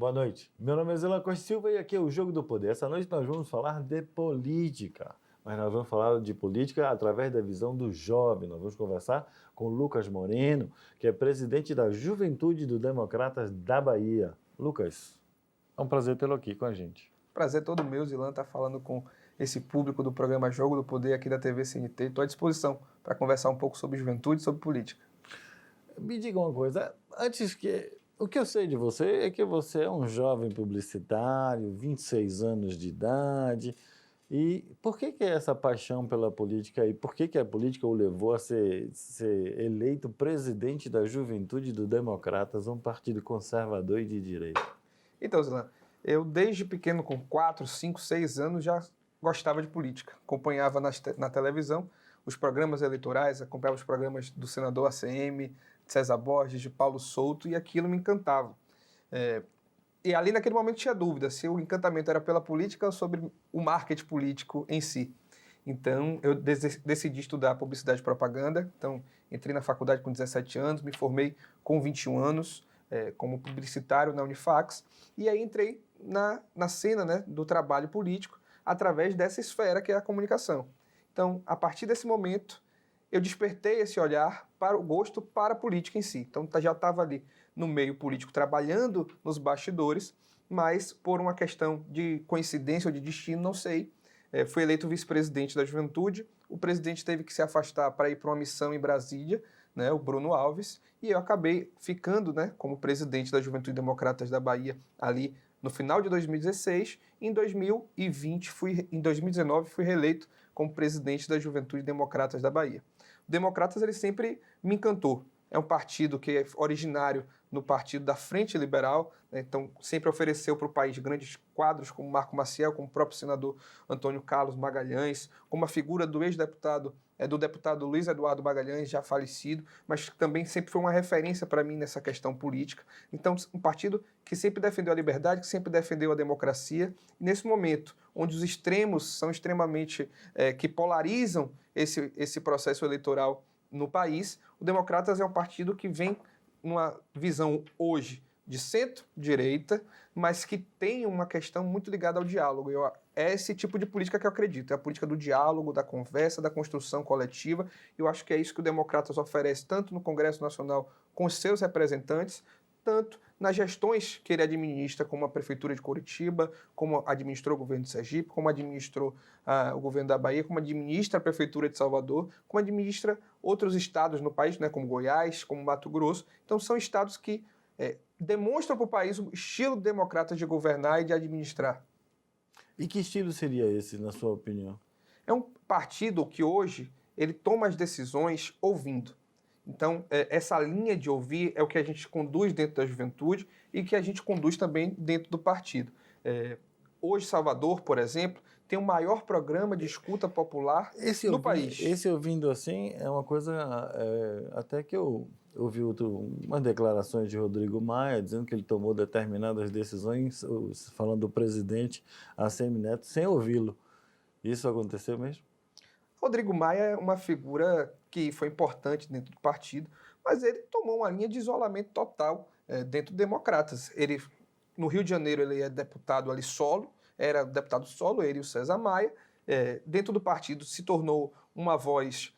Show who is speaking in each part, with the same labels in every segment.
Speaker 1: boa noite. Meu nome é Zé Costa Silva e aqui é o Jogo do Poder. Essa noite nós vamos falar de política, mas nós vamos falar de política através da visão do jovem. Nós vamos conversar com o Lucas Moreno, que é presidente da Juventude dos Democratas da Bahia. Lucas, é um prazer tê-lo aqui com a gente.
Speaker 2: Prazer todo meu, Zilan, estar falando com esse público do programa Jogo do Poder aqui da TV CNT. Estou à disposição para conversar um pouco sobre juventude e sobre política.
Speaker 1: Me diga uma coisa, o que eu sei de você é que você é um jovem publicitário, 26 anos de idade, e por que é essa paixão pela política e por que a política o levou a ser eleito presidente da Juventude dos Democratas, um partido conservador e de direita?
Speaker 2: Então, Zilan, eu desde pequeno, com 4, 5, 6 anos, já gostava de política. Acompanhava na televisão os programas eleitorais, acompanhava os programas do senador ACM, de César Borges, de Paulo Souto, e aquilo me encantava. E ali naquele momento tinha dúvida se o encantamento era pela política ou sobre o marketing político em si. Então eu decidi estudar publicidade e propaganda, então entrei na faculdade com 17 anos, me formei com 21 anos como publicitário na Unifax, e aí entrei na cena, né, do trabalho político através dessa esfera que é a comunicação. Então, a partir desse momento, eu despertei esse olhar para o gosto para a política em si. Então já estava ali no meio político trabalhando nos bastidores, mas por uma questão de coincidência ou de destino, não sei, fui eleito vice-presidente da Juventude. O presidente teve que se afastar para ir para uma missão em Brasília, né, o Bruno Alves, e eu acabei ficando, né, como presidente da Juventude Democratas da Bahia ali no final de 2016. Em 2019 fui reeleito como presidente da Juventude Democratas da Bahia. O Democratas ele sempre me encantou. É um partido que é originário no partido da Frente Liberal, né? Então sempre ofereceu para o país grandes quadros como Marco Maciel, como o próprio senador Antônio Carlos Magalhães, como a figura do ex-deputado, do deputado Luiz Eduardo Magalhães, já falecido, mas também sempre foi uma referência para mim nessa questão política. Então um partido que sempre defendeu a liberdade, que sempre defendeu a democracia, e nesse momento onde os extremos são extremamente, que polarizam esse processo eleitoral no país, o Democratas é um partido que vem numa visão hoje de centro-direita, mas que tem uma questão muito ligada ao diálogo. É esse tipo de política que eu acredito, é a política do diálogo, da conversa, da construção coletiva. Eu acho que é isso que o Democratas oferece tanto no Congresso Nacional com os seus representantes, tanto nas gestões que ele administra, como a Prefeitura de Curitiba, como administrou o governo de Sergipe, como administrou o governo da Bahia, como administra a Prefeitura de Salvador, como administra outros estados no país, né, como Goiás, como Mato Grosso. Então são estados que demonstram para o país o estilo democrata de governar e de administrar.
Speaker 1: E que estilo seria esse, na sua opinião?
Speaker 2: É um partido que hoje ele toma as decisões ouvindo. Então, essa linha de ouvir é o que a gente conduz dentro da juventude e que a gente conduz também dentro do partido. Hoje, Salvador, por exemplo, tem o maior programa de escuta popular no país.
Speaker 1: Esse ouvindo assim é uma coisa, até que eu ouvi umas declarações de Rodrigo Maia dizendo que ele tomou determinadas decisões, falando do presidente ACM Neto, sem ouvi-lo. Isso aconteceu mesmo?
Speaker 2: Rodrigo Maia é uma figura que foi importante dentro do partido, mas ele tomou uma linha de isolamento total dentro do Democratas. Ele, no Rio de Janeiro, ele é deputado ali solo, era deputado solo, ele e o César Maia. Dentro do partido se tornou uma voz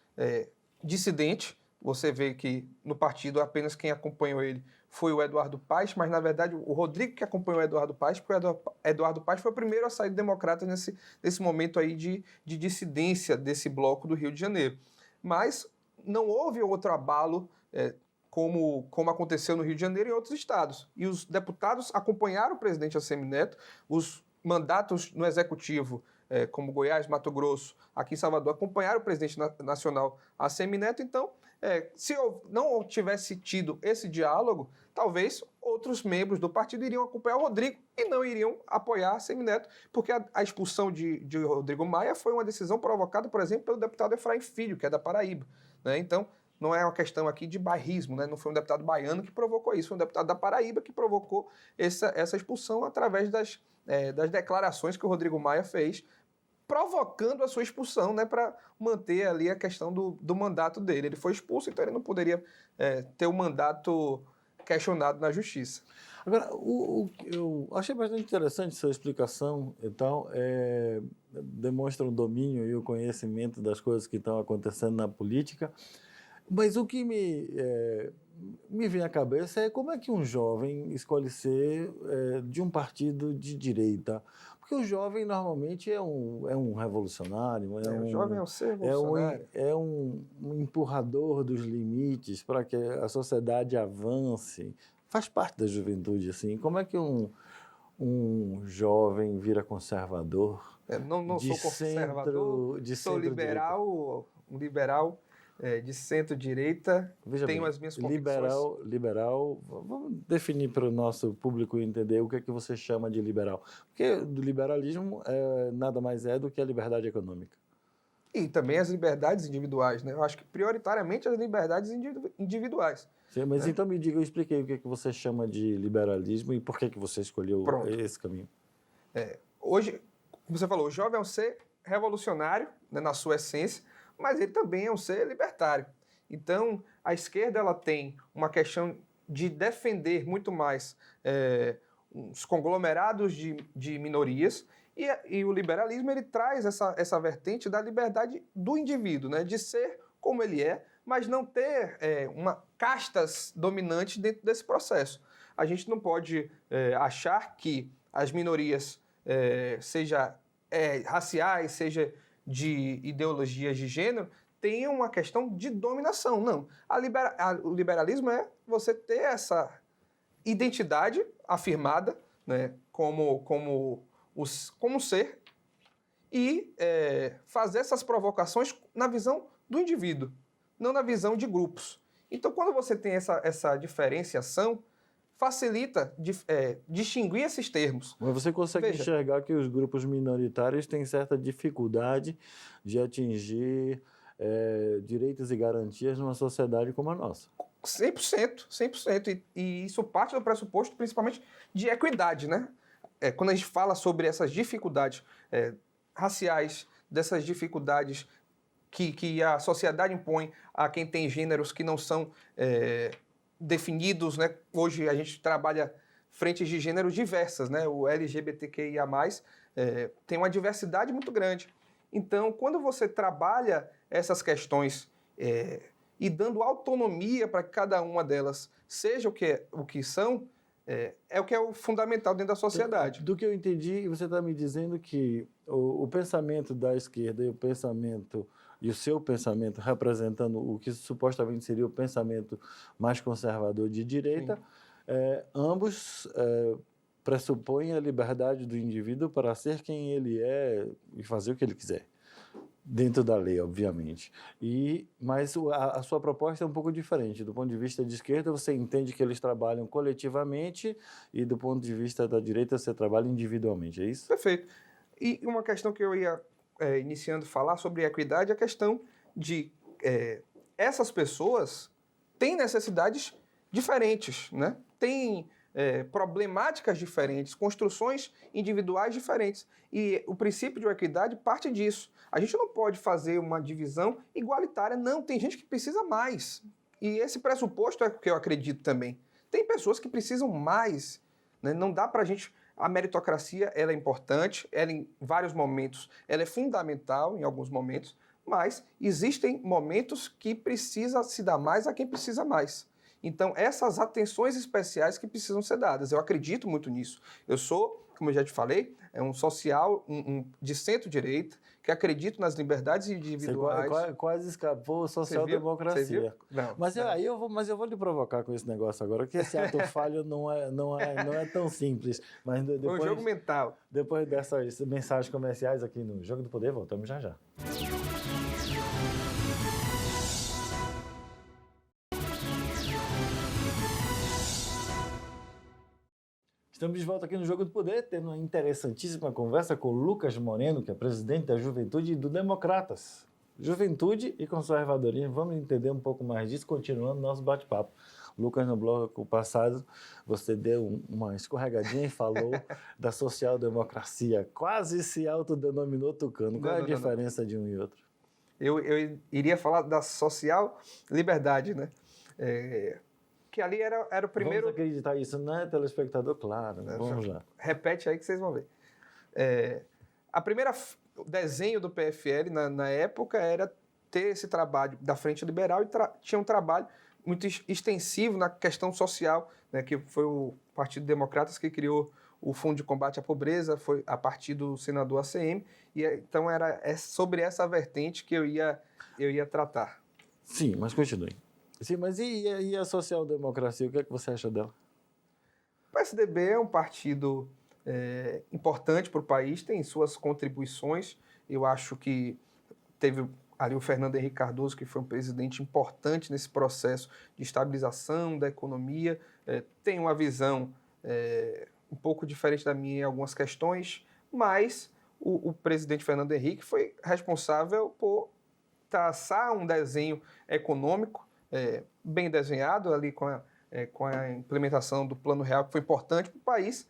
Speaker 2: dissidente. Você vê que no partido apenas quem acompanhou ele foi o Eduardo Paes, mas na verdade o Rodrigo que acompanhou o Eduardo Paes, porque o Eduardo Paes foi o primeiro a sair do Democratas nesse momento aí de dissidência desse bloco do Rio de Janeiro. Mas não houve outro abalo como aconteceu no Rio de Janeiro e em outros estados. E os deputados acompanharam o presidente ACM Neto, os mandatos no executivo, como Goiás, Mato Grosso, aqui em Salvador, acompanharam o presidente nacional ACM Neto. Então, se eu não tivesse tido esse diálogo, talvez outros membros do partido iriam acompanhar o Rodrigo e não iriam apoiar ACM Neto, porque a expulsão de Rodrigo Maia foi uma decisão provocada, por exemplo, pelo deputado Efraim Filho, que é da Paraíba, né? Então, não é uma questão aqui de bairrismo, né? Não foi um deputado baiano que provocou isso, foi um deputado da Paraíba que provocou essa expulsão através das declarações que o Rodrigo Maia fez, provocando a sua expulsão, né, para manter ali a questão do mandato dele. Ele foi expulso, então ele não poderia ter o mandato questionado na justiça.
Speaker 1: Agora, o que eu achei bastante interessante sua explicação e tal, demonstra um domínio e o conhecimento das coisas que estão acontecendo na política, mas o que me vem à cabeça é como é que um jovem escolhe ser de um partido de direita. Porque o jovem normalmente é um revolucionário,
Speaker 2: O jovem é um ser
Speaker 1: é um,
Speaker 2: revolucionário.
Speaker 1: é um empurrador dos limites para que a sociedade avance. Faz parte da juventude, assim. Como é que um jovem vira conservador
Speaker 2: Não
Speaker 1: de
Speaker 2: sou conservador,
Speaker 1: de
Speaker 2: sou
Speaker 1: centro-direita?
Speaker 2: liberal, um liberal de centro-direita,
Speaker 1: Veja
Speaker 2: tenho
Speaker 1: bem,
Speaker 2: as minhas convicções.
Speaker 1: liberal, vamos definir para o nosso público entender o que é que você chama de liberal. Porque do liberalismo nada mais é do que a liberdade econômica.
Speaker 2: E também as liberdades individuais, né? Eu acho que prioritariamente as liberdades individuais.
Speaker 1: Sim, mas
Speaker 2: Né?
Speaker 1: então me diga, eu expliquei o que é que você chama de liberalismo e por que é que você escolheu
Speaker 2: Pronto.
Speaker 1: esse caminho.
Speaker 2: Hoje, como você falou, o jovem é um ser revolucionário, né, na sua essência, mas ele também é um ser libertário. Então, a esquerda ela tem uma questão de defender muito mais os conglomerados de minorias e o liberalismo ele traz essa vertente da liberdade do indivíduo, né, de ser como ele é, mas não ter castas dominantes dentro desse processo. A gente não pode achar que as minorias, seja raciais, seja de ideologias de gênero, tem uma questão de dominação. Não. O liberalismo é você ter essa identidade afirmada, né, como ser e fazer essas provocações na visão do indivíduo, não na visão de grupos. Então, quando você tem essa diferenciação, facilita distinguir esses termos.
Speaker 1: Mas você consegue enxergar que os grupos minoritários têm certa dificuldade de atingir direitos e garantias numa sociedade como a nossa.
Speaker 2: 100%, 100%. E isso parte do pressuposto, principalmente, de equidade, né? Quando a gente fala sobre essas dificuldades raciais, dessas dificuldades que a sociedade impõe a quem tem gêneros que não são definidos, né? Hoje a gente trabalha frentes de gêneros diversas, né? O LGBTQIA+, tem uma diversidade muito grande. Então, quando você trabalha essas questões e dando autonomia para que cada uma delas seja o que são, o que é o fundamental dentro da sociedade.
Speaker 1: Do que eu entendi, você está me dizendo que o pensamento da esquerda e o seu pensamento representando o que supostamente seria o pensamento mais conservador de direita, ambos pressupõem a liberdade do indivíduo para ser quem ele é e fazer o que ele quiser. Dentro da lei, obviamente. Mas a sua proposta é um pouco diferente. Do ponto de vista de esquerda, você entende que eles trabalham coletivamente e do ponto de vista da direita, você trabalha individualmente, é isso?
Speaker 2: Perfeito. E uma questão que eu ia iniciando a falar sobre equidade é a questão de essas pessoas têm necessidades diferentes, né? Têm problemáticas diferentes, construções individuais diferentes. E o princípio de equidade parte disso. A gente não pode fazer uma divisão igualitária, não. Tem gente que precisa mais. E esse pressuposto é o que eu acredito também. Tem pessoas que precisam mais, né? Não dá pra gente... A meritocracia ela é importante, ela em vários momentos, ela é fundamental em alguns momentos, mas existem momentos que precisa se dar mais a quem precisa mais. Então, essas atenções especiais que precisam ser dadas. Eu acredito muito nisso. Eu sou, como eu já te falei, um social de centro-direita, que acredito nas liberdades individuais.
Speaker 1: Você quase escapou social-democracia.
Speaker 2: Não.
Speaker 1: Mas eu vou lhe provocar com esse negócio agora, que esse ato falho não é tão simples. Mas depois,
Speaker 2: um jogo mental.
Speaker 1: Depois dessas mensagens comerciais aqui no Jogo do Poder, voltamos já já. Estamos de volta aqui no Jogo do Poder, tendo uma interessantíssima conversa com o Lucas Moreno, que é presidente da Juventude do Democratas. Juventude e conservadorismo, vamos entender um pouco mais disso, continuando nosso bate-papo. Lucas, no bloco passado, você deu uma escorregadinha e falou da social-democracia, quase se autodenominou tucano. Qual é a diferença de um e outro?
Speaker 2: Eu iria falar da social liberdade, né? que ali era o primeiro...
Speaker 1: Vamos acreditar isso, não é, telespectador? Claro, vamos lá.
Speaker 2: Repete aí que vocês vão ver. O desenho do PFL na época era ter esse trabalho da Frente Liberal e tinha um trabalho muito extensivo na questão social, né, que foi o Partido Democratas que criou o Fundo de Combate à Pobreza, foi a partir do senador ACM, e então é sobre essa vertente que eu ia tratar.
Speaker 1: Sim, mas continue. Sim, mas e a social-democracia, o que é que você acha dela?
Speaker 2: O PSDB é um partido importante para o país, tem suas contribuições. Eu acho que teve ali o Fernando Henrique Cardoso, que foi um presidente importante nesse processo de estabilização da economia, tem uma visão um pouco diferente da minha em algumas questões, mas o presidente Fernando Henrique foi responsável por traçar um desenho econômico bem desenhado ali com a implementação do Plano Real, que foi importante para o país.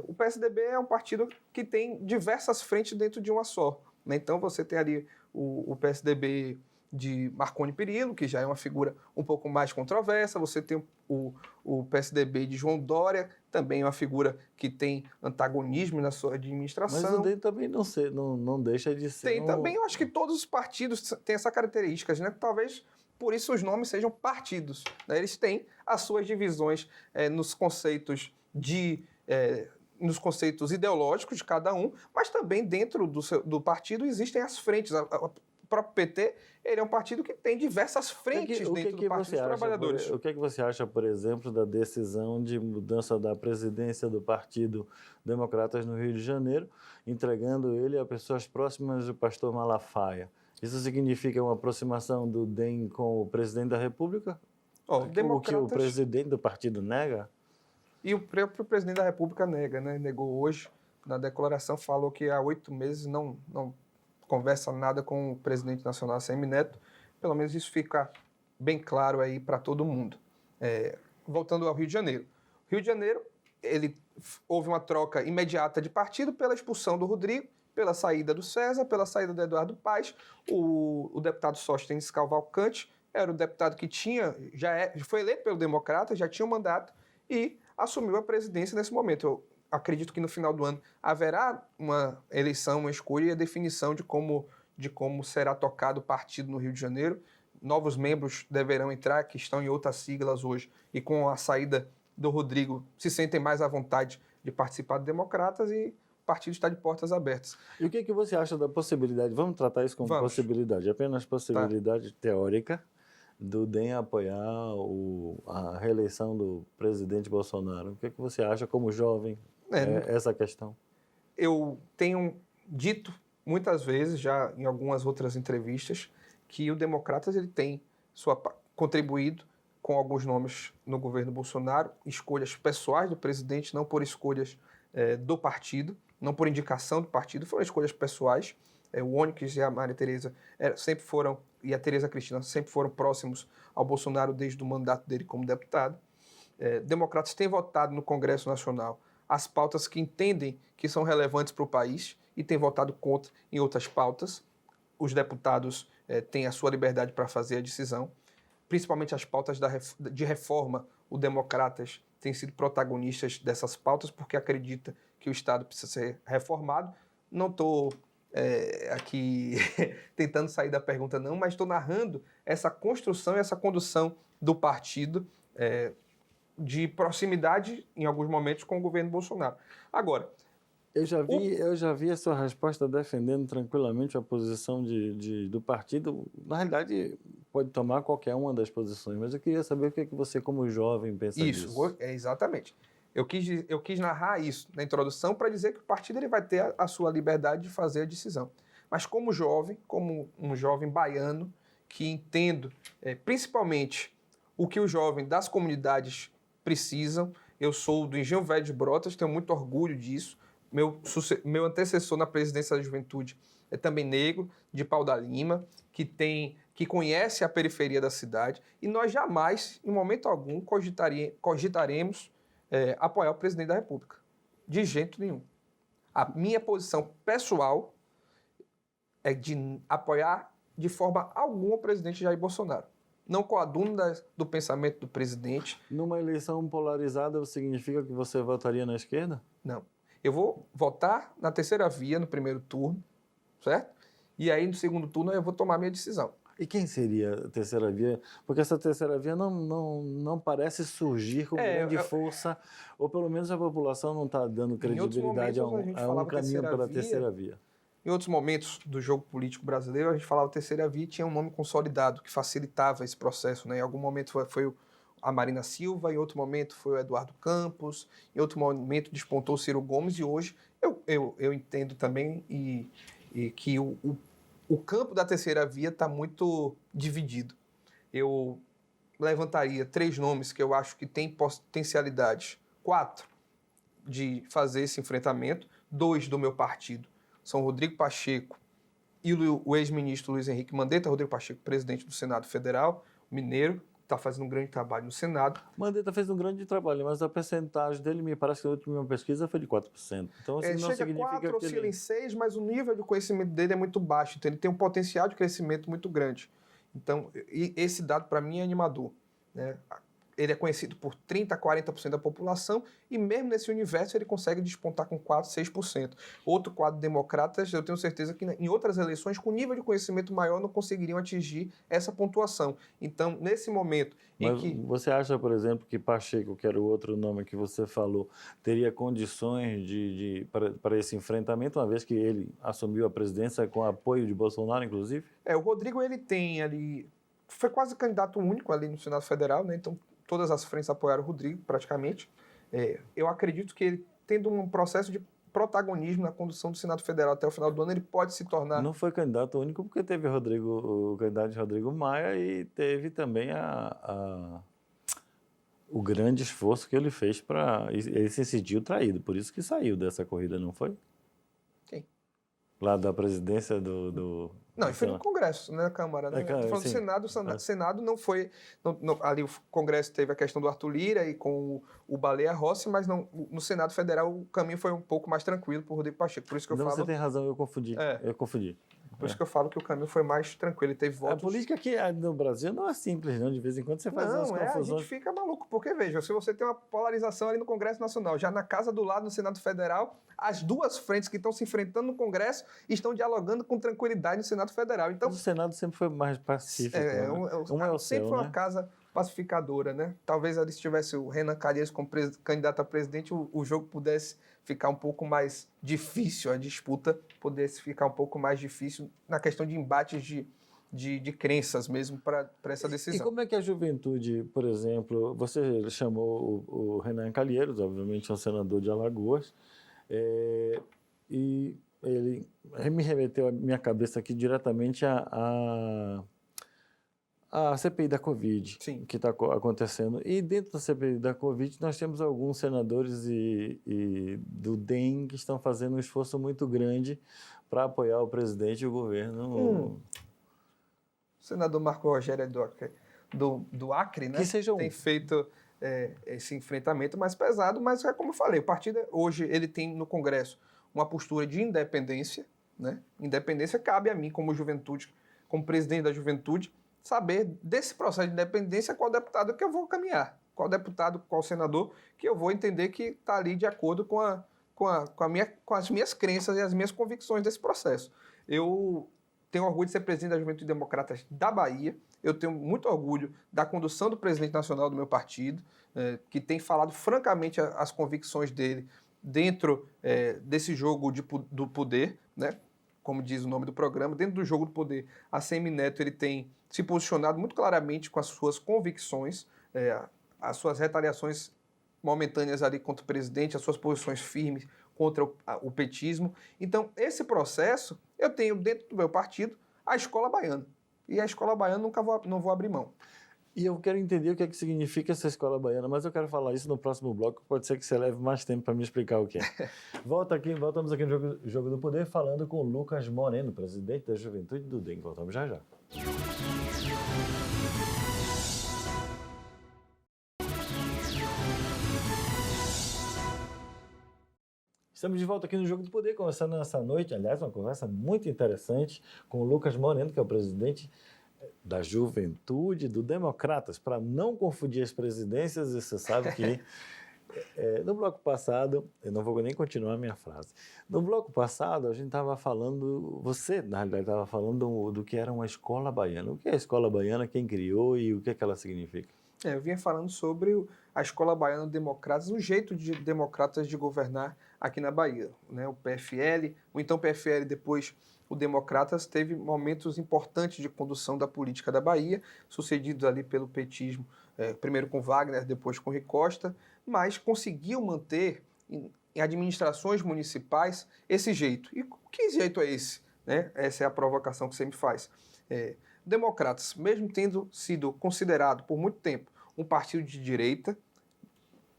Speaker 2: O PSDB é um partido que tem diversas frentes dentro de uma só, né? Então você tem ali o PSDB de Marconi Perillo, que já é uma figura um pouco mais controversa, você tem o PSDB de João Dória, também é uma figura que tem antagonismo na sua administração.
Speaker 1: Mas o dele também não deixa de ser...
Speaker 2: Tem também, eu acho que todos os partidos têm essa característica, né? Talvez por isso os nomes sejam partidos, né? Eles têm as suas divisões nos conceitos nos conceitos ideológicos de cada um, mas também dentro do partido existem as frentes. O próprio PT, ele é um partido que tem diversas frentes dentro do Partido dos Trabalhadores.
Speaker 1: O que é que você acha, por exemplo, da decisão de mudança da presidência do Partido Democratas no Rio de Janeiro, entregando ele a pessoas próximas do pastor Malafaia? Isso significa uma aproximação do DEM com o presidente da República? O que o presidente do partido nega?
Speaker 2: E o próprio presidente da República nega, né? Negou hoje, na declaração, falou que há 8 meses não conversa nada com o presidente nacional, ACM Neto. Pelo menos isso fica bem claro aí para todo mundo. Voltando ao Rio de Janeiro. Rio de Janeiro, houve uma troca imediata de partido pela expulsão do Rodrigo, pela saída do César, pela saída do Eduardo Paes. O deputado Sóstenes Cavalcante era o deputado que foi eleito pelo Democrata, já tinha um mandato e assumiu a presidência nesse momento. Eu acredito que no final do ano haverá uma eleição, uma escolha e a definição de como será tocado o partido no Rio de Janeiro. Novos membros deverão entrar, que estão em outras siglas hoje, e com a saída do Rodrigo se sentem mais à vontade de participar do Democratas e o partido está de portas abertas.
Speaker 1: E o que você acha da possibilidade, vamos tratar isso como possibilidade, apenas possibilidade teórica, do DEM apoiar a reeleição do presidente Bolsonaro? O que você acha como jovem essa questão?
Speaker 2: Eu tenho dito muitas vezes, já em algumas outras entrevistas, que o Democratas ele tem contribuído com alguns nomes no governo Bolsonaro, escolhas pessoais do presidente, não por escolhas do partido, não por indicação do partido, foram escolhas pessoais. O Onyx e a Maria Tereza sempre foram, e a Tereza Cristina sempre foram próximos ao Bolsonaro desde o mandato dele como deputado. Democratas têm votado no Congresso Nacional as pautas que entendem que são relevantes para o país e têm votado contra em outras pautas. Os deputados têm a sua liberdade para fazer a decisão, principalmente as pautas de reforma. Os democratas têm sido protagonistas dessas pautas porque acredita que o Estado precisa ser reformado. Não estou aqui tentando sair da pergunta não, mas estou narrando essa construção e essa condução do partido de proximidade, em alguns momentos, com o governo Bolsonaro. Agora...
Speaker 1: Eu já vi a sua resposta defendendo tranquilamente a posição do partido. Na realidade, pode tomar qualquer uma das posições, mas eu queria saber o que você, como jovem, pensa disso.
Speaker 2: Isso, exatamente. Eu quis narrar isso na introdução para dizer que o partido ele vai ter a sua liberdade de fazer a decisão. Mas como um jovem baiano, que entendo principalmente o que o jovem das comunidades precisam, eu sou do Engenho Velho de Brotas, tenho muito orgulho disso. Meu antecessor na presidência da juventude é também negro, de Pau da Lima, que conhece a periferia da cidade, e nós jamais, em momento algum, cogitaremos apoiar o presidente da República. De jeito nenhum. A minha posição pessoal é de apoiar de forma alguma o presidente Jair Bolsonaro. não coaduno do pensamento do presidente.
Speaker 1: Numa eleição polarizada, significa que você votaria na esquerda?
Speaker 2: Não. Eu vou votar na terceira via no primeiro turno, certo? E aí no segundo turno eu vou tomar minha decisão.
Speaker 1: E quem seria a terceira via? Porque essa terceira via não parece surgir com grande força, ou pelo menos a população não está dando credibilidade a um caminho pela terceira via.
Speaker 2: Em outros momentos do jogo político brasileiro, a gente falava terceira via e tinha um nome consolidado que facilitava esse processo, né? Em algum momento foi a Marina Silva, em outro momento foi o Eduardo Campos, em outro momento despontou o Ciro Gomes, e hoje eu entendo também que o campo da terceira via está muito dividido. Eu levantaria 3 nomes que eu acho que têm potencialidade, 4 de fazer esse enfrentamento, 2 do meu partido. São Rodrigo Pacheco e o ex-ministro Luiz Henrique Mandetta. Rodrigo Pacheco, presidente do Senado Federal, mineiro, está fazendo um grande trabalho no Senado.
Speaker 1: Mandetta fez um grande trabalho, mas a percentagem dele, me parece que a última pesquisa foi de 4%. Então, assim, não
Speaker 2: chega a 4, oscila em 6, mas o nível de conhecimento dele é muito baixo. Então, ele tem um potencial de crescimento muito grande. Então, esse dado, para mim, é animador, né? Ele é conhecido por 30% a 40% da população e mesmo nesse universo ele consegue despontar com 4%, 6%. Outro quadro democratas, eu tenho certeza que em outras eleições, com nível de conhecimento maior, não conseguiriam atingir essa pontuação. Então, nesse momento
Speaker 1: Mas você acha, por exemplo, que Pacheco, que era o outro nome que você falou, teria condições para esse enfrentamento, uma vez que ele assumiu a presidência com apoio de Bolsonaro, inclusive?
Speaker 2: O Rodrigo, ele tem ali... Foi quase candidato único ali no Senado Federal, né? Então, todas as frentes apoiaram o Rodrigo, praticamente. Eu acredito que ele, tendo um processo de protagonismo na condução do Senado Federal até o final do ano, ele pode se tornar...
Speaker 1: Não foi candidato único porque teve o candidato de Rodrigo Maia e teve também o grande esforço que ele fez para... Ele se sentiu traído, por isso que saiu dessa corrida, não foi?
Speaker 2: Quem?
Speaker 1: Lá da presidência do
Speaker 2: Não, ele foi no Congresso, né, na Câmara. Né? Estou falando do Senado, o Senado não foi... ali o Congresso teve a questão do Arthur Lira e com o Baleia Rossi, mas não, no Senado Federal o caminho foi um pouco mais tranquilo por Rodrigo Pacheco. Por isso que eu falo...
Speaker 1: Você tem razão, eu confundi. Eu confundi.
Speaker 2: Por isso que eu falo que o caminho foi mais tranquilo, ele teve votos...
Speaker 1: A política aqui no Brasil não é simples, não. De vez em quando você faz umas confusões.
Speaker 2: A gente fica maluco, porque veja, se você tem uma polarização ali no Congresso Nacional, já na casa do lado, no Senado Federal, as duas frentes que estão se enfrentando no Congresso estão dialogando com tranquilidade no Senado Federal. Então,
Speaker 1: o Senado sempre foi mais pacífico.
Speaker 2: Sempre foi uma casa pacificadora, né? Talvez ali se tivesse o Renan Calheiros como candidato a presidente, o jogo pudesse ficar um pouco mais difícil, a disputa pudesse ficar um pouco mais difícil na questão de embates de crenças mesmo para essa decisão.
Speaker 1: E como é que a juventude, por exemplo, você chamou o Renan Calheiros, obviamente é um senador de Alagoas, e ele me remeteu a minha cabeça aqui diretamente a CPI da Covid,
Speaker 2: Sim,
Speaker 1: que está acontecendo. E dentro da CPI da Covid, nós temos alguns senadores e do DEM que estão fazendo um esforço muito grande para apoiar o presidente e o governo.
Speaker 2: O senador Marco Rogério do Acre, né? Tem feito esse enfrentamento mais pesado, mas é como eu falei, o partido hoje ele tem no Congresso uma postura de independência, né? Independência cabe a mim como juventude, como presidente da juventude, saber desse processo de independência qual deputado que eu vou caminhar, qual deputado, qual senador que eu vou entender que está ali de acordo com as minhas crenças e as minhas convicções desse processo. Eu tenho orgulho de ser presidente da Juventude Democratas da Bahia, eu tenho muito orgulho da condução do presidente nacional do meu partido, que tem falado francamente as convicções dele dentro desse jogo do poder, né? Como diz o nome do programa, dentro do jogo do poder, a Semineto ele tem se posicionado muito claramente com as suas convicções, as suas retaliações momentâneas ali contra o presidente, as suas posições firmes contra o petismo. Então, esse processo, eu tenho dentro do meu partido a Escola Baiana. E a Escola Baiana não vou abrir mão.
Speaker 1: E eu quero entender o que é que significa essa Escola Baiana, mas eu quero falar isso no próximo bloco, pode ser que você leve mais tempo para me explicar o que é. Voltamos aqui no Jogo do Poder, falando com o Lucas Moreno, presidente da Juventude do DEM. Voltamos já já. Estamos de volta aqui no Jogo do Poder, conversando nessa noite, aliás, uma conversa muito interessante com o Lucas Moreno, que é o presidente Da Juventude do Democratas, para não confundir as presidências, e você sabe que no bloco passado, eu não vou nem continuar a minha frase, no bloco passado a gente estava falando, você na realidade estava falando do que era uma escola baiana. O que é a escola baiana, quem criou e o que é que ela significa?
Speaker 2: Eu vinha falando sobre a Escola Baiana de Democratas, o jeito de democratas de governar aqui na Bahia. Né? O PFL, o então PFL, depois o Democratas, teve momentos importantes de condução da política da Bahia, sucedidos ali pelo petismo, primeiro com Wagner, depois com Rui Costa, mas conseguiu manter em administrações municipais esse jeito. E que jeito é esse? Né? Essa é a provocação que você me faz. Democratas, mesmo tendo sido considerado por muito tempo um partido de direita,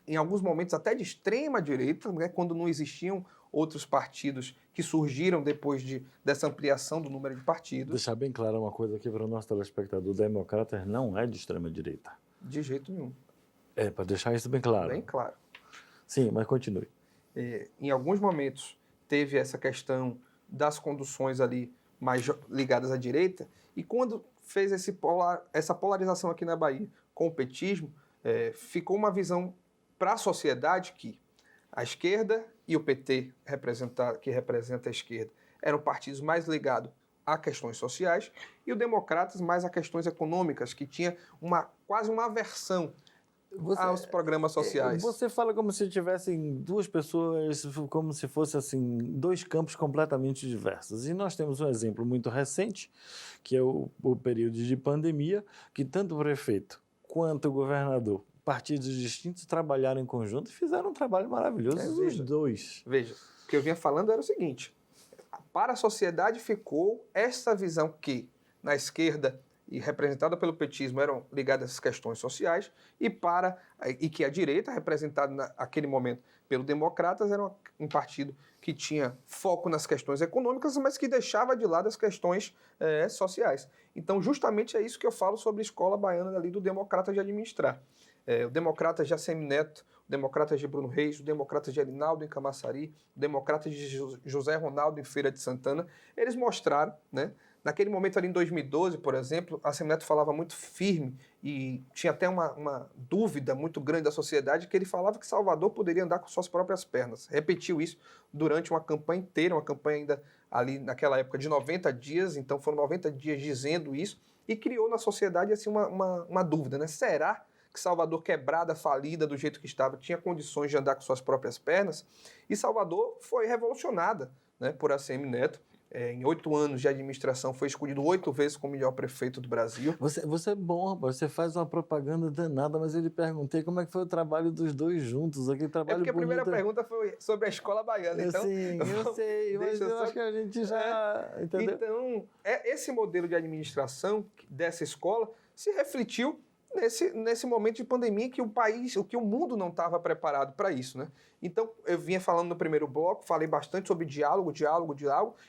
Speaker 2: em alguns momentos até de extrema direita, né, quando não existiam outros partidos que surgiram depois dessa ampliação do número de partidos.
Speaker 1: Deixar bem claro uma coisa aqui para o nosso telespectador: Democratas não é de extrema direita.
Speaker 2: De jeito nenhum.
Speaker 1: Para deixar isso bem claro.
Speaker 2: Bem claro.
Speaker 1: Sim, mas continue.
Speaker 2: Em alguns momentos teve essa questão das conduções ali mais ligadas à direita, e quando fez essa polarização aqui na Bahia com o petismo, ficou uma visão para a sociedade que a esquerda e o PT, que representa a esquerda, eram partidos mais ligados a questões sociais, e o Democratas mais a questões econômicas, que tinha quase uma aversão aos programas sociais.
Speaker 1: Você fala como se tivessem duas pessoas, como se fosse assim, dois campos completamente diversos. E nós temos um exemplo muito recente, que é o período de pandemia, que tanto o prefeito quanto o governador, partidos distintos, trabalharam em conjunto e fizeram um trabalho maravilhoso, os dois.
Speaker 2: Veja, o que eu vinha falando era o seguinte: para a sociedade ficou essa visão que, na esquerda e representada pelo petismo, eram ligadas às questões sociais, e que a direita, representada naquele momento pelo Democratas, era um partido que tinha foco nas questões econômicas, mas que deixava de lado as questões sociais. Então, justamente é isso que eu falo sobre a escola baiana ali do Democrata de administrar. O Democrata de Assemineto, o Democrata de Bruno Reis, o Democrata de Arinaldo em Camaçari, o Democrata de José Ronaldo em Feira de Santana, eles mostraram, né? Naquele momento ali em 2012, por exemplo, a Assemineto falava muito firme e tinha até uma dúvida muito grande da sociedade, que ele falava que Salvador poderia andar com suas próprias pernas. Repetiu isso durante uma campanha inteira, uma campanha ainda ali naquela época de 90 dias, então foram 90 dias dizendo isso, e criou na sociedade assim uma dúvida, né? Será que Salvador, quebrada, falida do jeito que estava, tinha condições de andar com suas próprias pernas? E Salvador foi revolucionada, né, por Assemineto. Em 8 anos de administração, foi escolhido 8 vezes como melhor prefeito do Brasil.
Speaker 1: Você é bom, rapaz. Você faz uma propaganda danada, mas eu lhe perguntei como é que foi o trabalho dos dois juntos. Aquele trabalho
Speaker 2: porque
Speaker 1: bonito.
Speaker 2: A primeira pergunta foi sobre a escola baiana. Então,
Speaker 1: sim, eu sei, mas eu acho que a gente já... entendeu?
Speaker 2: Então, esse modelo de administração dessa escola se refletiu nesse momento de pandemia que o mundo não estava preparado para isso, né? Então, eu vinha falando no primeiro bloco, falei bastante sobre diálogo,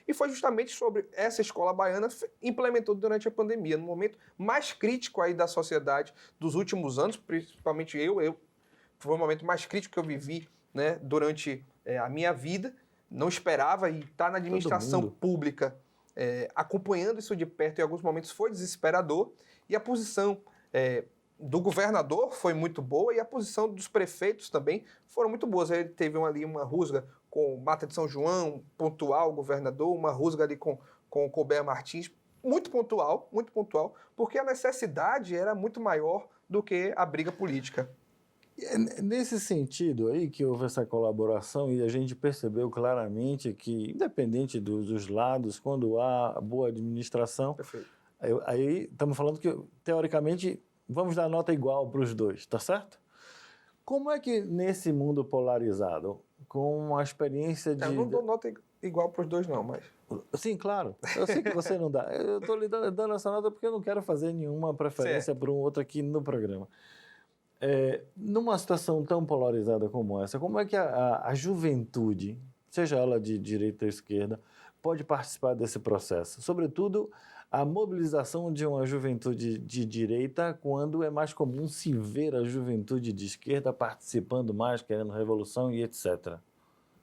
Speaker 2: e foi justamente sobre essa escola baiana implementou durante a pandemia, no momento mais crítico aí da sociedade dos últimos anos, principalmente foi o momento mais crítico que eu vivi, né, durante a minha vida. Não esperava, e estar na administração pública acompanhando isso de perto em alguns momentos foi desesperador, e a posição do governador foi muito boa, e a posição dos prefeitos também foram muito boas. Ele teve ali uma rusga com Mata de São João, pontual, governador, uma rusga ali com o Colbert Martins, muito pontual, porque a necessidade era muito maior do que a briga política.
Speaker 1: Nesse sentido aí que houve essa colaboração, e a gente percebeu claramente que, independente dos lados, quando há boa administração,
Speaker 2: Perfeito.
Speaker 1: Aí estamos falando que, teoricamente, vamos dar nota igual para os dois, tá certo? Como é que nesse mundo polarizado, com a experiência de...
Speaker 2: Eu não dou nota igual para os dois não, mas...
Speaker 1: Sim, claro. Eu sei que você não dá. Eu estou lhe dando essa nota porque eu não quero fazer nenhuma preferência para um outro aqui no programa. Numa situação tão polarizada como essa, como é que a juventude, seja ela de direita ou esquerda, pode participar desse processo? Sobretudo, a mobilização de uma juventude de direita, quando é mais comum se ver a juventude de esquerda participando mais, querendo revolução e etc.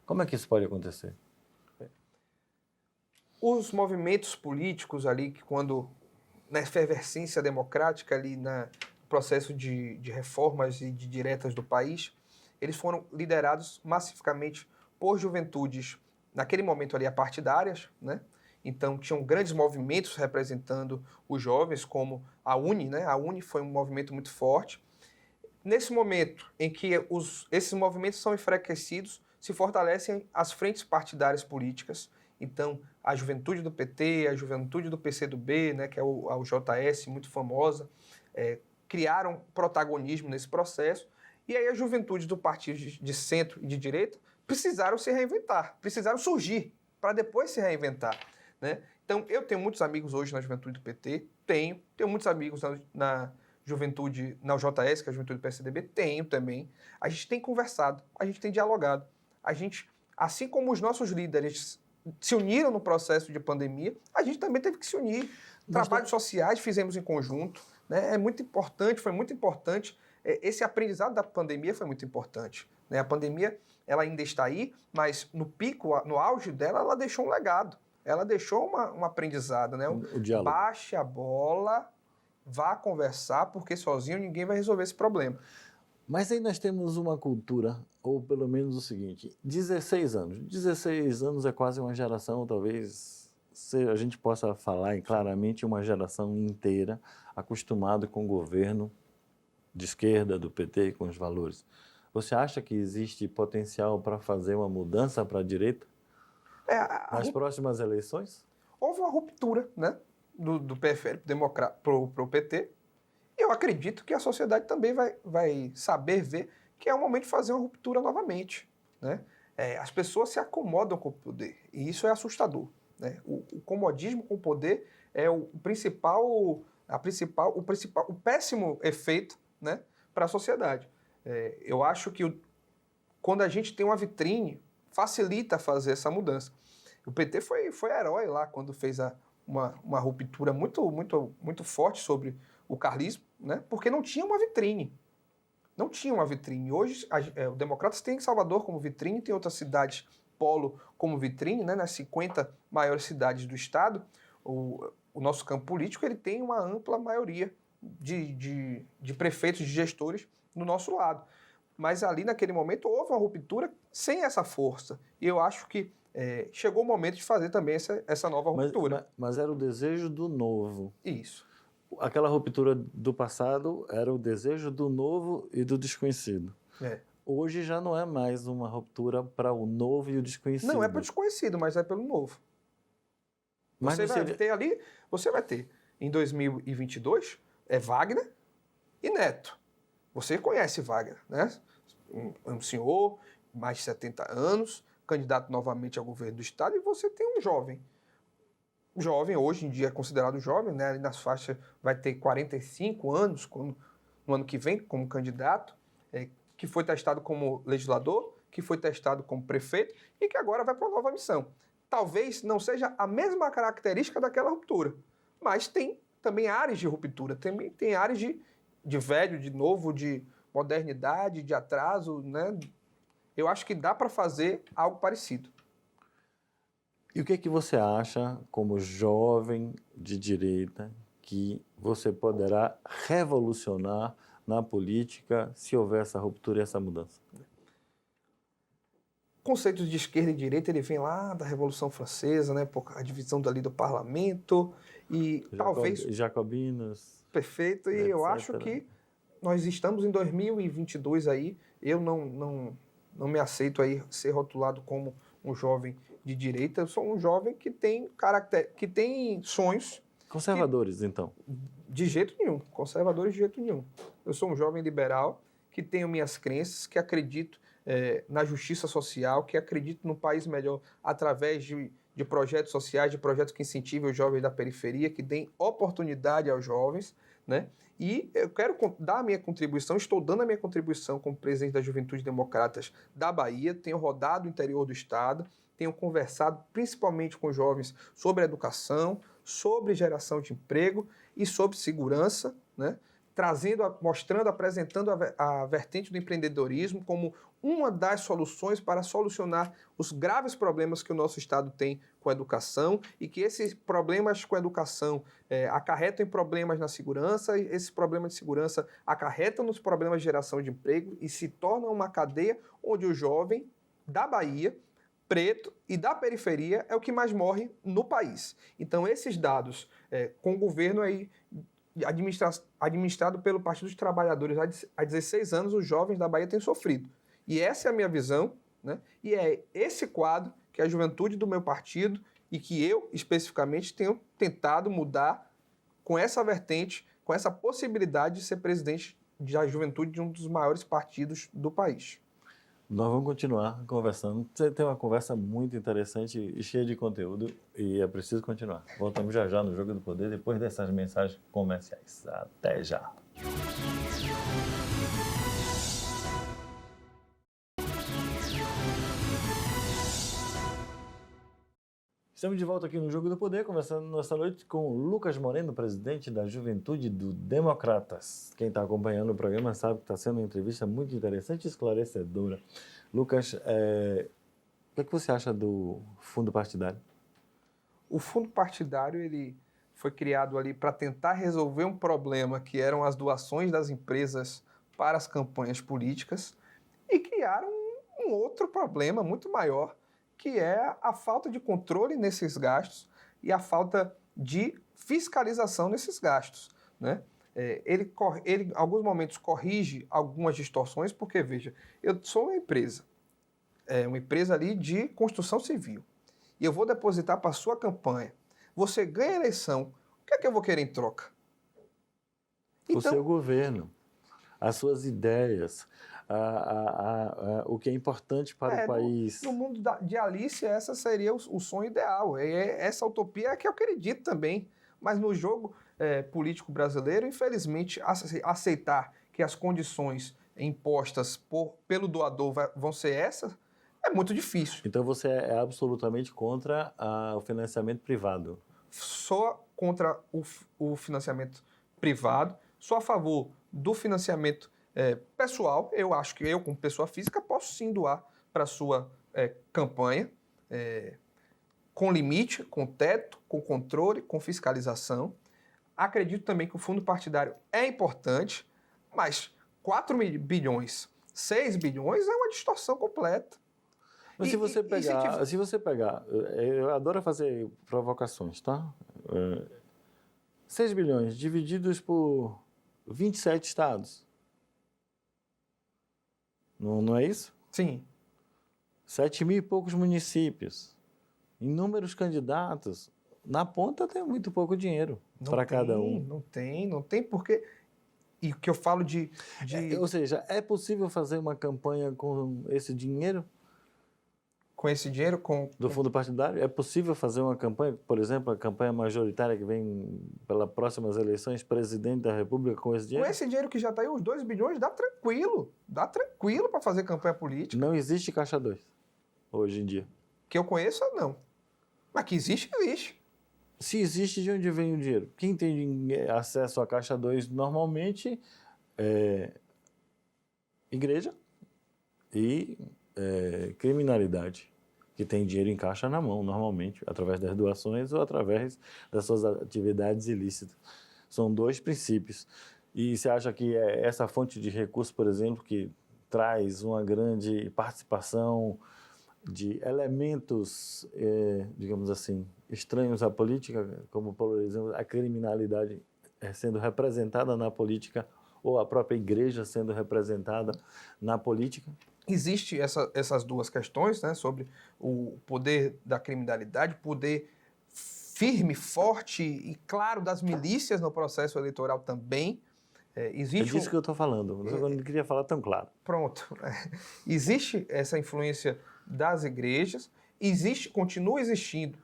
Speaker 1: Como é que isso pode acontecer?
Speaker 2: Os movimentos políticos ali, que quando na efervescência democrática, ali no processo de reformas e de diretas do país, eles foram liderados massificamente por juventudes, naquele momento ali, apartidárias, né? Então, tinham grandes movimentos representando os jovens, como a UNE, né? A UNE foi um movimento muito forte. Nesse momento em que esses movimentos são enfraquecidos, se fortalecem as frentes partidárias políticas. Então, a juventude do PT, a juventude do PCdoB, né, que é a JS, muito famosa, criaram protagonismo nesse processo. E aí a juventude do partido de centro e de direita precisaram se reinventar, precisaram surgir para depois se reinventar, né? Então, eu tenho muitos amigos hoje na juventude do PT, tenho muitos amigos na juventude, na UJS, que é a juventude do PSDB, tenho também. A gente tem conversado, a gente tem dialogado. A gente, assim como os nossos líderes se uniram no processo de pandemia, a gente também teve que se unir. Trabalhos sociais fizemos em conjunto, né? É muito importante, foi muito importante. Esse aprendizado da pandemia foi muito importante, né? A pandemia, ela ainda está aí, mas no pico, no auge dela, ela deixou um legado. Ela deixou um aprendizado, né?
Speaker 1: O diálogo.
Speaker 2: Baixe a bola, vá conversar, porque sozinho ninguém vai resolver esse problema.
Speaker 1: Mas aí nós temos uma cultura, ou pelo menos o seguinte, 16 anos. 16 anos é quase uma geração, talvez a gente possa falar claramente uma geração inteira acostumada com o governo de esquerda, do PT, com os valores. Você acha que existe potencial para fazer uma mudança para a direita nas próximas eleições?
Speaker 2: Houve uma ruptura, né, do PFL para o PT. E eu acredito que a sociedade também vai saber ver que é o momento de fazer uma ruptura novamente, né? As pessoas se acomodam com o poder, e isso é assustador, né? O comodismo com o poder é o péssimo efeito, né, para a sociedade. Eu acho que quando a gente tem uma vitrine, facilita fazer essa mudança. O PT foi herói lá quando fez uma ruptura muito, muito, muito forte sobre o carlismo, né? Porque não tinha uma vitrine. Não tinha uma vitrine. Hoje, o Democratas tem Salvador como vitrine, tem outras cidades polo como vitrine, né? Nas 50 maiores cidades do estado, o nosso campo político ele tem uma ampla maioria de prefeitos, de gestores no nosso lado. Mas ali, naquele momento, houve uma ruptura sem essa força. E eu acho que chegou o momento de fazer também essa nova ruptura.
Speaker 1: Mas era o desejo do novo.
Speaker 2: Isso.
Speaker 1: Aquela ruptura do passado era o desejo do novo e do desconhecido. Hoje já não é mais uma ruptura para o novo e o desconhecido.
Speaker 2: Não é para o desconhecido, mas é pelo novo.
Speaker 1: Mas
Speaker 2: você vai ter em 2022 Wagner e Neto. Você conhece Wagner, né? Um senhor, mais de 70 anos, candidato novamente ao governo do estado, e você tem um jovem. O jovem, hoje em dia é considerado jovem, né? Ali nas faixas vai ter 45 anos no ano que vem como candidato, que foi testado como legislador, que foi testado como prefeito e que agora vai para uma nova missão. Talvez não seja a mesma característica daquela ruptura, mas tem também áreas de ruptura, tem áreas de velho, de novo, de modernidade, de atraso, né? Eu acho que dá para fazer algo parecido.
Speaker 1: E o que você acha, como jovem de direita, que você poderá revolucionar na política se houver essa ruptura e essa mudança?
Speaker 2: Conceitos de esquerda e direita, ele vem lá da Revolução Francesa, né? A divisão dali do parlamento e talvez...
Speaker 1: Jacobinos.
Speaker 2: Perfeito, e eu acho que nós estamos em 2022 aí, eu não me aceito aí ser rotulado como um jovem de direita, eu sou um jovem que tem que tem sonhos.
Speaker 1: Conservadores, então?
Speaker 2: De jeito nenhum, conservadores de jeito nenhum. Eu sou um jovem liberal que tenho minhas crenças, que acredito na justiça social, que acredito no país melhor através de projetos sociais, de projetos que incentivem os jovens da periferia, que deem oportunidade aos jovens, né? E eu quero dar a minha contribuição, estou dando a minha contribuição como presidente da Juventude Democratas da Bahia, tenho rodado o interior do estado, tenho conversado principalmente com jovens sobre educação, sobre geração de emprego e sobre segurança, né? mostrando, apresentando a vertente do empreendedorismo como uma das soluções para solucionar os graves problemas que o nosso Estado tem com a educação e que esses problemas com a educação acarretam em problemas na segurança, e esses problemas de segurança acarretam nos problemas de geração de emprego e se tornam uma cadeia onde o jovem da Bahia, preto e da periferia é o que mais morre no país. Então, esses dados, com o governo aí administrado pelo Partido dos Trabalhadores há 16 anos, os jovens da Bahia têm sofrido. E essa é a minha visão, né? E é esse quadro que a juventude do meu partido e que eu, especificamente, tenho tentado mudar com essa vertente, com essa possibilidade de ser presidente da juventude de um dos maiores partidos do país.
Speaker 1: Nós vamos continuar conversando. Você tem uma conversa muito interessante e cheia de conteúdo e é preciso continuar. Voltamos já já no Jogo do Poder, depois dessas mensagens comerciais. Até já. Estamos de volta aqui no Jogo do Poder, conversando nesta noite com o Lucas Moreno, presidente da Juventude do Democratas. Quem está acompanhando o programa sabe que está sendo uma entrevista muito interessante e esclarecedora. Lucas, o que é que você acha do fundo partidário?
Speaker 2: O fundo partidário ele foi criado ali para tentar resolver um problema que eram as doações das empresas para as campanhas políticas e criaram um outro problema muito maior, que é a falta de controle nesses gastos e a falta de fiscalização nesses gastos, né? Ele, em alguns momentos, corrige algumas distorções, porque, veja, eu sou uma empresa ali de construção civil, e eu vou depositar para a sua campanha. Você ganha a eleição, o que é que eu vou querer em troca?
Speaker 1: O seu governo, as suas ideias, o que é importante para o país.
Speaker 2: No mundo de Alice, essa seria o sonho ideal. Essa utopia é que eu acredito também. Mas no jogo político brasileiro, infelizmente, aceitar que as condições impostas pelo doador vão ser essas, é muito difícil.
Speaker 1: Então você é absolutamente contra o financiamento privado?
Speaker 2: Sou contra o financiamento privado, sou a favor do financiamento pessoal. Eu acho que eu, como pessoa física, posso sim doar para a sua campanha, com limite, com teto, com controle, com fiscalização. Acredito também que o fundo partidário é importante, mas 4 bilhões, 6 bilhões é uma distorção completa.
Speaker 1: Mas se você pegar, eu adoro fazer provocações, tá? 6 bilhões divididos por 27 estados. Não é isso?
Speaker 2: Sim.
Speaker 1: 7 mil e poucos municípios. Inúmeros candidatos. Na ponta tem muito pouco dinheiro para cada um.
Speaker 2: Não tem porque... E o que eu falo de...
Speaker 1: Ou seja, é possível fazer uma campanha com esse dinheiro?
Speaker 2: Com esse dinheiro?
Speaker 1: Do fundo partidário? É possível fazer uma campanha, por exemplo, a campanha majoritária que vem pelas próximas eleições, presidente da República, com esse dinheiro?
Speaker 2: Com esse dinheiro que já está aí, os 2 bilhões, dá tranquilo para fazer campanha política.
Speaker 1: Não existe Caixa 2, hoje em dia.
Speaker 2: Que eu conheça, não. Mas que existe, existe.
Speaker 1: Se existe, de onde vem o dinheiro? Quem tem acesso à Caixa 2 normalmente é igreja e criminalidade, que tem dinheiro em caixa na mão, normalmente, através das doações ou através das suas atividades ilícitas. São 2 princípios. E você acha que é essa fonte de recurso, por exemplo, que traz uma grande participação de elementos, digamos assim, estranhos à política, como, por exemplo, a criminalidade sendo representada na política ou a própria igreja sendo representada na política?
Speaker 2: Existe essas 2 questões, né, sobre o poder da criminalidade, poder firme, forte e claro das milícias no processo eleitoral também. Existe
Speaker 1: é disso que eu estou falando, eu não queria falar tão claro.
Speaker 2: Pronto. Existe essa influência das igrejas, continua existindo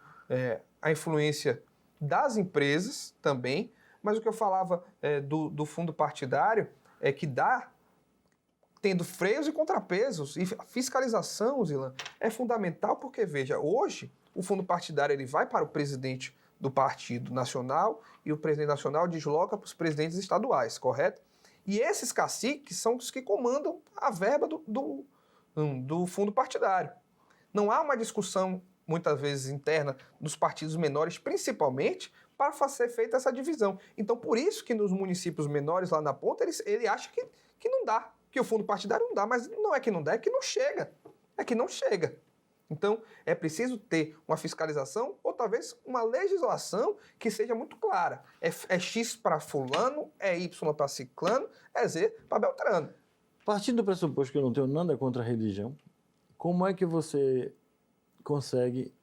Speaker 2: a influência das empresas também, mas o que eu falava do fundo partidário é que tendo freios e contrapesos, e a fiscalização, Zilan, é fundamental porque, veja, hoje o fundo partidário ele vai para o presidente do partido nacional e o presidente nacional desloca para os presidentes estaduais, correto? E esses caciques são os que comandam a verba do fundo partidário. Não há uma discussão, muitas vezes, interna dos partidos menores, principalmente para ser feita essa divisão. Então, por isso que nos municípios menores, lá na ponta, ele acha que não dá, que o fundo partidário não dá, mas não é que não dá, é que não chega. É que não chega. Então, é preciso ter uma fiscalização ou talvez uma legislação que seja muito clara. É X para fulano, é Y para ciclano, é Z para beltrano.
Speaker 1: Partindo do pressuposto que eu não tenho nada contra a religião, como é que você consegue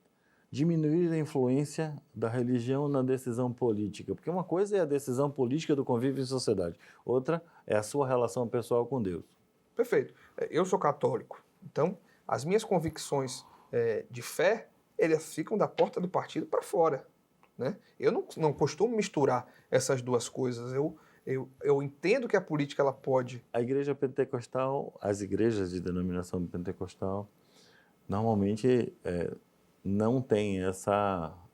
Speaker 1: diminuir a influência da religião na decisão política? Porque uma coisa é a decisão política do convívio em sociedade, outra é a sua relação pessoal com Deus.
Speaker 2: Perfeito. Eu sou católico, então as minhas convicções de fé, elas ficam da porta do partido para fora, né? Eu não costumo misturar essas duas coisas. Eu entendo que a política ela pode...
Speaker 1: A igreja pentecostal, as igrejas de denominação pentecostal, normalmente não tem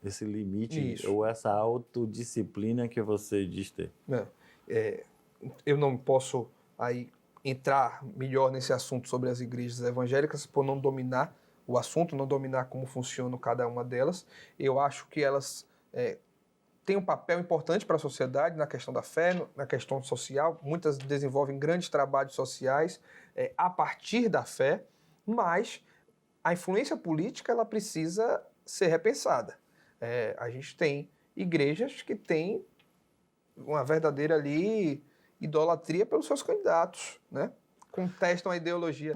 Speaker 1: esse limite
Speaker 2: Isso.
Speaker 1: ou essa autodisciplina que você diz ter.
Speaker 2: Eu não posso aí entrar melhor nesse assunto sobre as igrejas evangélicas por não dominar o assunto, não dominar como funciona cada uma delas. Eu acho que elas têm um papel importante para a sociedade na questão da fé, na questão social. Muitas desenvolvem grandes trabalhos sociais a partir da fé, mas a influência política ela precisa ser repensada. A gente tem igrejas que têm uma verdadeira ali idolatria pelos seus candidatos, né? Contestam a ideologia,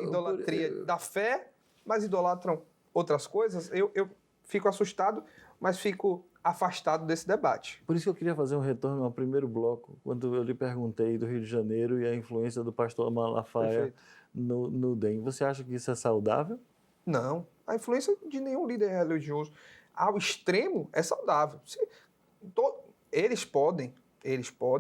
Speaker 2: idolatria da fé, mas idolatram outras coisas. Eu fico assustado, mas fico afastado desse debate.
Speaker 1: Por isso que eu queria fazer um retorno ao primeiro bloco, quando eu lhe perguntei do Rio de Janeiro e a influência do pastor Malafaia no DEM. Você acha que isso é saudável?
Speaker 2: Não. A influência de nenhum líder religioso ao extremo é saudável. Eles podem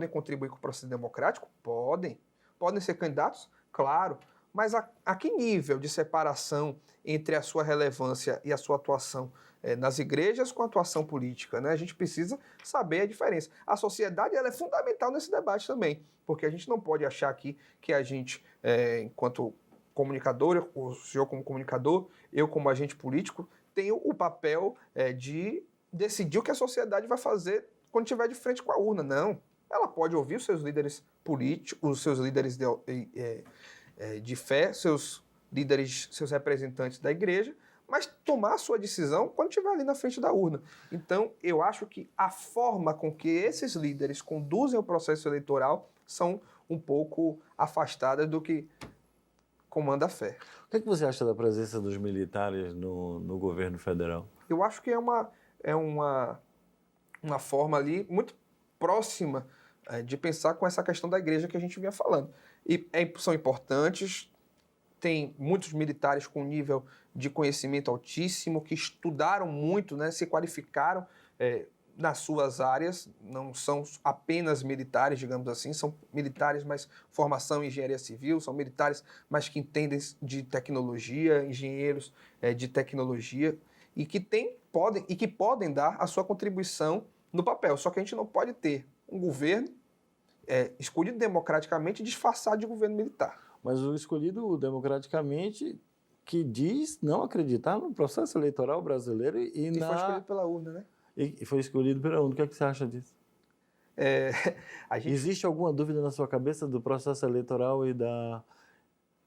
Speaker 2: contribuir com o processo democrático? Podem. Podem ser candidatos? Claro. Mas a que nível de separação entre a sua relevância e a sua atuação nas igrejas com a atuação política, né? A gente precisa saber a diferença. A sociedade ela é fundamental nesse debate também, porque a gente não pode achar aqui que a gente, enquanto comunicador, o senhor como comunicador, eu como agente político, tenho o papel de decidir o que a sociedade vai fazer quando estiver de frente com a urna. Não. Ela pode ouvir os seus líderes políticos, os seus líderes de fé, seus líderes, seus representantes da igreja, mas tomar a sua decisão quando estiver ali na frente da urna. Então, eu acho que a forma com que esses líderes conduzem o processo eleitoral são um pouco afastadas do que comanda a fé.
Speaker 1: O que você acha da presença dos militares no governo federal?
Speaker 2: Eu acho que é uma forma ali muito próxima de pensar com essa questão da igreja que a gente vinha falando. E são importantes, tem muitos militares com nível de conhecimento altíssimo, que estudaram muito, né, se qualificaram nas suas áreas, não são apenas militares, digamos assim, são militares, mas formação em engenharia civil, são militares, mas que entendem de tecnologia, engenheiros de tecnologia, e que podem dar a sua contribuição no papel. Só que a gente não pode ter um governo escolhido democraticamente disfarçado de governo militar.
Speaker 1: Mas o escolhido democraticamente que diz não acreditar no processo eleitoral brasileiro
Speaker 2: e foi escolhido pela urna, né?
Speaker 1: E foi escolhido pela urna. O que é que você acha disso? Existe alguma dúvida na sua cabeça do processo eleitoral e da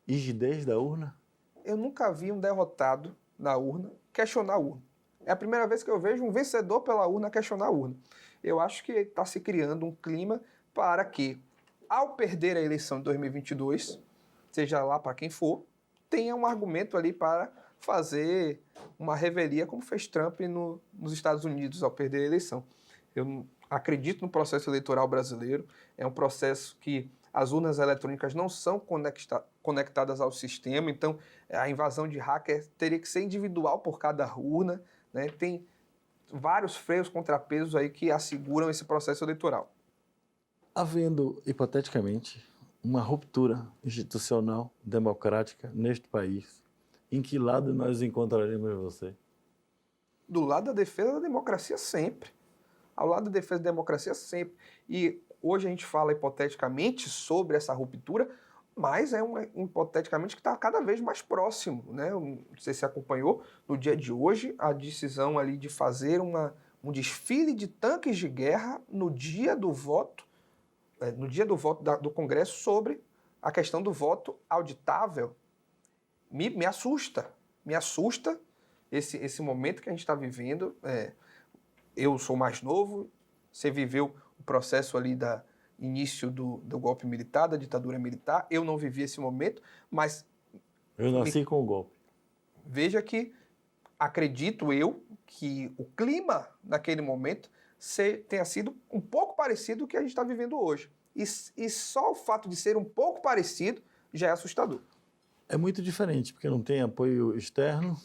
Speaker 1: rigidez da urna?
Speaker 2: Eu nunca vi um derrotado na urna questionar a urna. É a primeira vez que eu vejo um vencedor pela urna questionar a urna. Eu acho que está se criando um clima para que, ao perder a eleição de 2022, seja lá para quem for, tenha um argumento ali para fazer uma revelia, como fez Trump nos Estados Unidos ao perder a eleição. Eu acredito no processo eleitoral brasileiro, é um processo que as urnas eletrônicas não são conectadas ao sistema, então a invasão de hacker teria que ser individual por cada urna, né? Tem vários freios contrapesos aí que asseguram esse processo eleitoral.
Speaker 1: Havendo, hipoteticamente, uma ruptura institucional democrática neste país, em que lado nós encontraremos você?
Speaker 2: do lado da defesa da democracia sempre. Ao lado da defesa da democracia sempre. E hoje a gente fala hipoteticamente sobre essa ruptura, mas é um hipoteticamente que está cada vez mais próximo, né? Não sei se você acompanhou, no dia de hoje, a decisão ali de fazer um desfile de tanques de guerra no dia do voto, do Congresso sobre a questão do voto auditável. Me assusta esse momento que a gente está vivendo. Eu sou mais novo, você viveu o processo ali início do golpe militar, da ditadura militar. Eu não vivi esse momento, mas
Speaker 1: Eu nasci com o golpe.
Speaker 2: veja que acredito eu que o clima naquele momento tenha sido um pouco parecido com o que a gente está vivendo hoje. E só o fato de ser um pouco parecido já é assustador.
Speaker 1: É muito diferente, porque não tem apoio externo,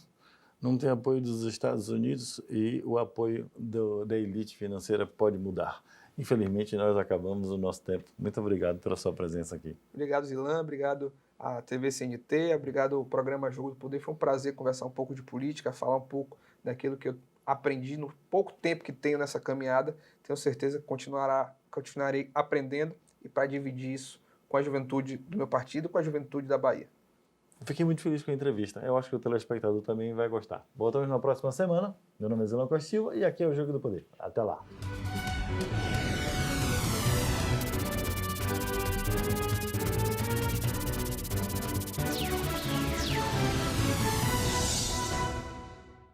Speaker 1: não tem apoio dos Estados Unidos e o apoio da elite financeira pode mudar. Infelizmente, nós acabamos o nosso tempo. Muito obrigado pela sua presença aqui.
Speaker 2: Obrigado, Zilan. Obrigado à TV CNT. Obrigado ao programa Jogo do Poder. Foi um prazer conversar um pouco de política, falar um pouco daquilo que eu aprendi no pouco tempo que tenho nessa caminhada. Tenho certeza que continuarei aprendendo e para dividir isso com a juventude do meu partido, com a juventude da Bahia.
Speaker 1: Fiquei muito feliz com a entrevista. Eu acho que o telespectador também vai gostar. Voltamos na próxima semana. Meu nome é Zilan Costa Silva e aqui é o Jogo do Poder. Até lá.